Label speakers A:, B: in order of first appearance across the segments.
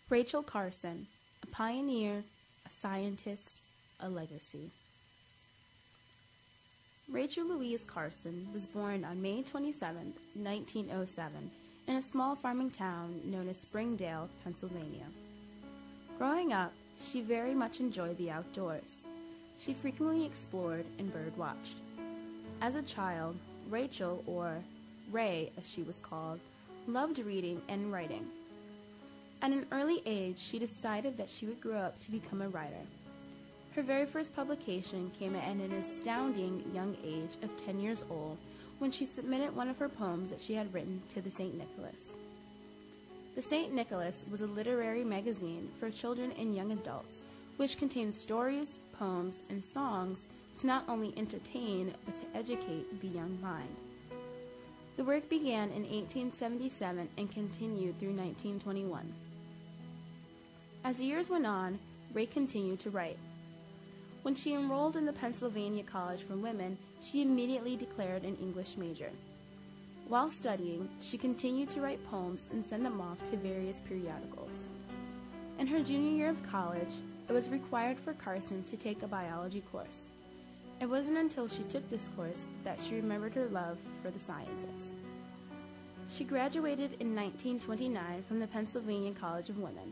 A: Rachel Carson, a pioneer, a scientist, a legacy. Rachel Louise Carson was born on May 27, 1907, in a small farming town known as Springdale, Pennsylvania. Growing up, she very much enjoyed the outdoors. She frequently explored and bird-watched. As a child, Rachel, or Ray as she was called, loved reading and writing. At an early age, she decided that she would grow up to become a writer. Her very first publication came at an astounding young age of 10 years old when she submitted one of her poems that she had written to the St. Nicholas. The St. Nicholas was a literary magazine for children and young adults, which contained stories, poems, and songs to not only entertain but to educate the young mind. The work began in 1877 and continued through 1921. As the years went on, Ray continued to write. When she enrolled in the Pennsylvania College for Women, she immediately declared an English major. While studying, she continued to write poems and send them off to various periodicals. In her junior year of college, it was required for Carson to take a biology course. It wasn't until she took this course that she remembered her love for the sciences. She graduated in 1929 from the Pennsylvania College of Women,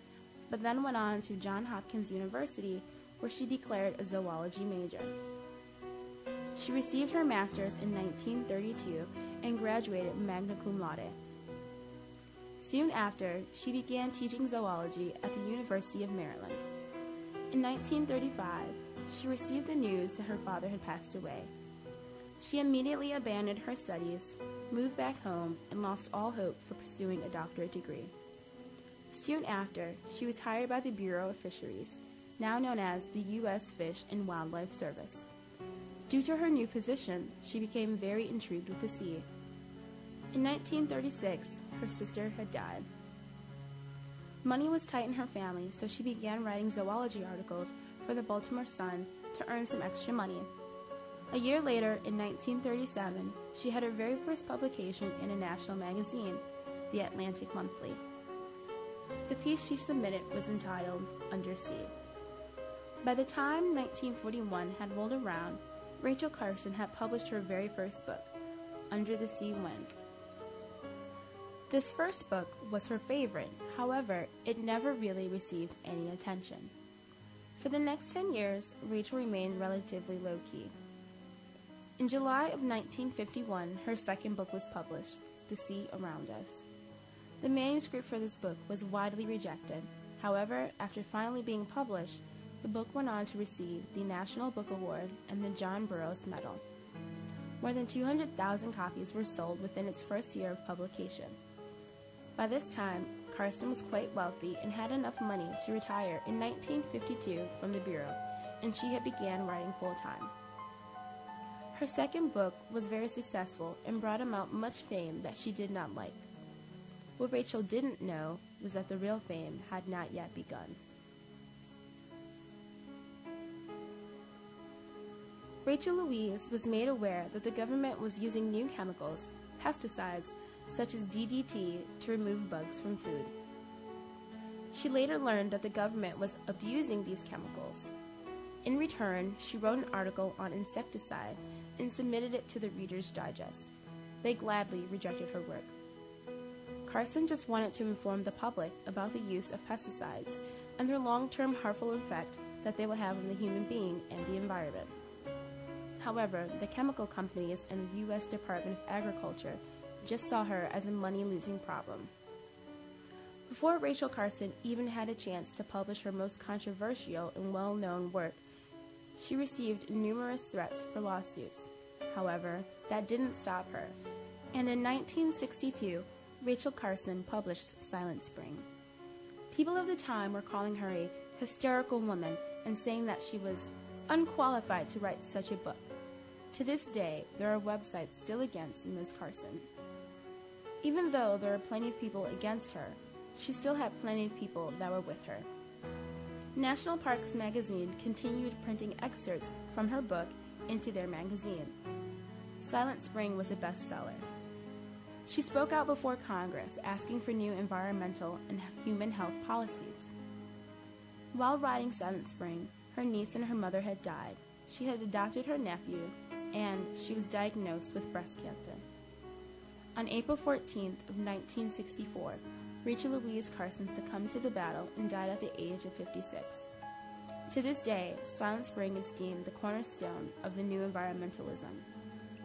A: but then went on to Johns Hopkins University, where she declared a zoology major. She received her master's in 1932 and graduated magna cum laude. Soon after, she began teaching zoology at the University of Maryland. In 1935, she received the news that her father had passed away. She immediately abandoned her studies, moved back home, and lost all hope for pursuing a doctorate degree. Soon after, she was hired by the Bureau of Fisheries, now known as the U.S. Fish and Wildlife Service. Due to her new position, she became very intrigued with the sea. In 1936, her sister had died. Money was tight in her family, so she began writing zoology articles for the Baltimore Sun to earn some extra money. A year later, in 1937, she had her very first publication in a national magazine, the Atlantic Monthly. The piece she submitted was entitled Undersea. By the time 1941 had rolled around, Rachel Carson had published her very first book, Under the Sea Wind. This first book was her favorite, however, it never really received any attention. For the next 10 years, Rachel remained relatively low-key. In July of 1951, her second book was published, The Sea Around Us. The manuscript for this book was widely rejected. However, after finally being published, the book went on to receive the National Book Award and the John Burroughs Medal. More than 200,000 copies were sold within its first year of publication. By this time, Carson was quite wealthy and had enough money to retire in 1952 from the Bureau, and she had began writing full-time. Her second book was very successful and brought about much fame that she did not like. What Rachel didn't know was that the real fame had not yet begun. Rachel Louise was made aware that the government was using new chemicals, pesticides, such as DDT, to remove bugs from food. She later learned that the government was abusing these chemicals. In return, she wrote an article on insecticide and submitted it to the Reader's Digest. They gladly rejected her work. Carson just wanted to inform the public about the use of pesticides and their long-term harmful effect that they will have on the human being and the environment. However, the chemical companies and the U.S. Department of Agriculture just saw her as a money-losing problem. Before Rachel Carson even had a chance to publish her most controversial and well-known work, she received numerous threats for lawsuits. However, that didn't stop her, and in 1962, Rachel Carson published Silent Spring. People of the time were calling her a hysterical woman and saying that she was unqualified to write such a book. To this day, there are websites still against Ms. Carson. Even though there are plenty of people against her, she still had plenty of people that were with her. National Parks magazine continued printing excerpts from her book into their magazine. Silent Spring was a bestseller. She spoke out before Congress asking for new environmental and human health policies. While riding Silent Spring, her niece and her mother had died. She had adopted her nephew, and she was diagnosed with breast cancer. On April 14th of 1964, Rachel Louise Carson succumbed to the battle and died at the age of 56. To this day, Silent Spring is deemed the cornerstone of the new environmentalism.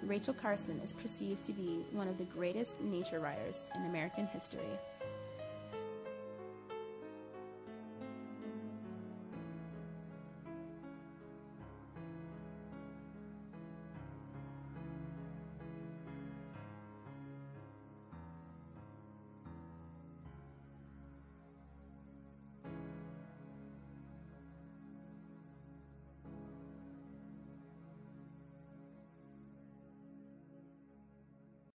A: Rachel Carson is perceived to be one of the greatest nature writers in American history.